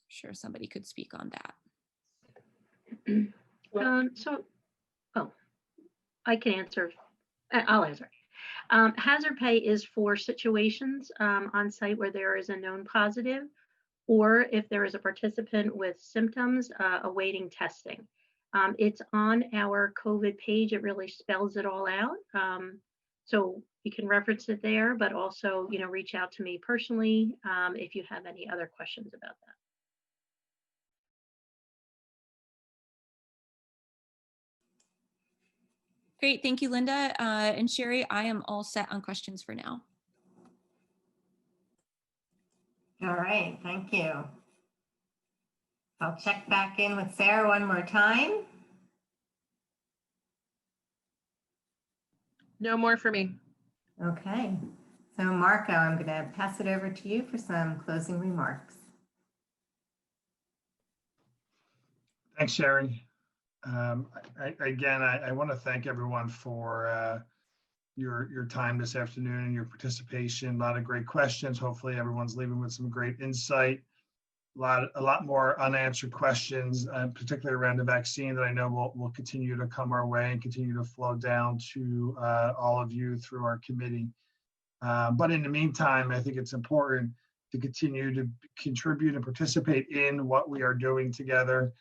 Sure, somebody could speak on that. I can answer. I'll answer. Hazard pay is for situations on site where there is a known positive, or if there is a participant with symptoms awaiting testing. It's on our COVID page. It really spells it all out. So you can reference it there, but also, reach out to me personally if you have any other questions about that. Great, thank you, Linda. And Sherry, I am all set on questions for now. All right, thank you. I'll check back in with Sarah one more time. No more for me. Okay, so Marco, I'm going to pass it over to you for some closing remarks. Thanks, Sherry. I want to thank everyone for your time this afternoon and your participation. A lot of great questions. Hopefully everyone's leaving with some great insight. A lot more unanswered questions, particularly around the vaccine, that I know will continue to come our way and continue to flow down to all of you through our committee. But in the meantime, I think it's important to continue to contribute and participate in what we are doing together.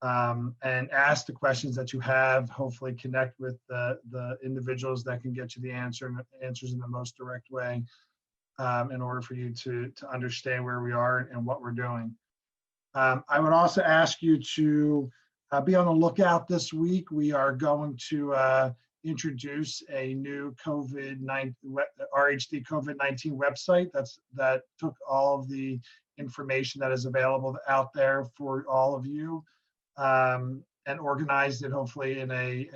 And ask the questions that you have, hopefully connect with the individuals that can get you the answers in the most direct way in order for you to understand where we are and what we're doing. I would also ask you to be on the lookout this week. We are going to introduce a new RHD COVID-19 website that took all of the information that is available out there for all of you. And organized it hopefully in a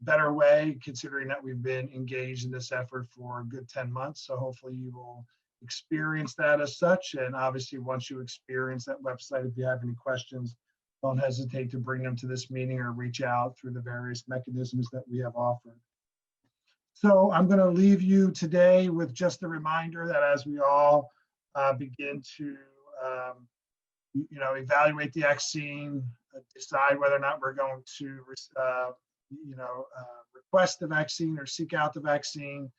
better way, considering that we've been engaged in this effort for a good 10 months. So hopefully you will experience that as such. And obviously, once you experience that website, if you have any questions, don't hesitate to bring them to this meeting or reach out through the various mechanisms that we have offered. So I'm going to leave you today with just a reminder that as we all begin to evaluate the vaccine, decide whether or not we're going to, request the vaccine or seek out the vaccine.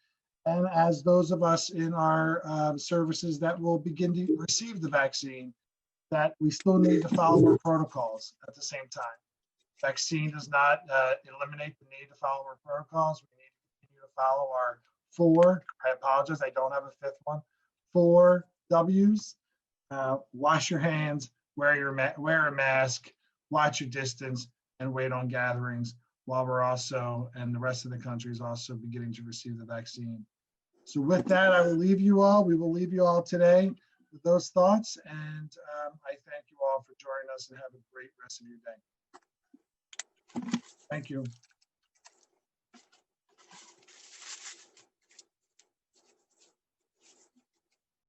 And as those of us in our services that will begin to receive the vaccine, that we still need to follow our protocols at the same time. Vaccine does not eliminate the need to follow our protocols. We need to continue to follow our 4, I apologize, I don't have a 5th one, 4 W's. Wash your hands, wear a mask, watch your distance, and wait on gatherings while we're also, and the rest of the country is also beginning to receive the vaccine. So with that, I will leave you all. We will leave you all today with those thoughts. And I thank you all for joining us, and have a great rest of your day. Thank you.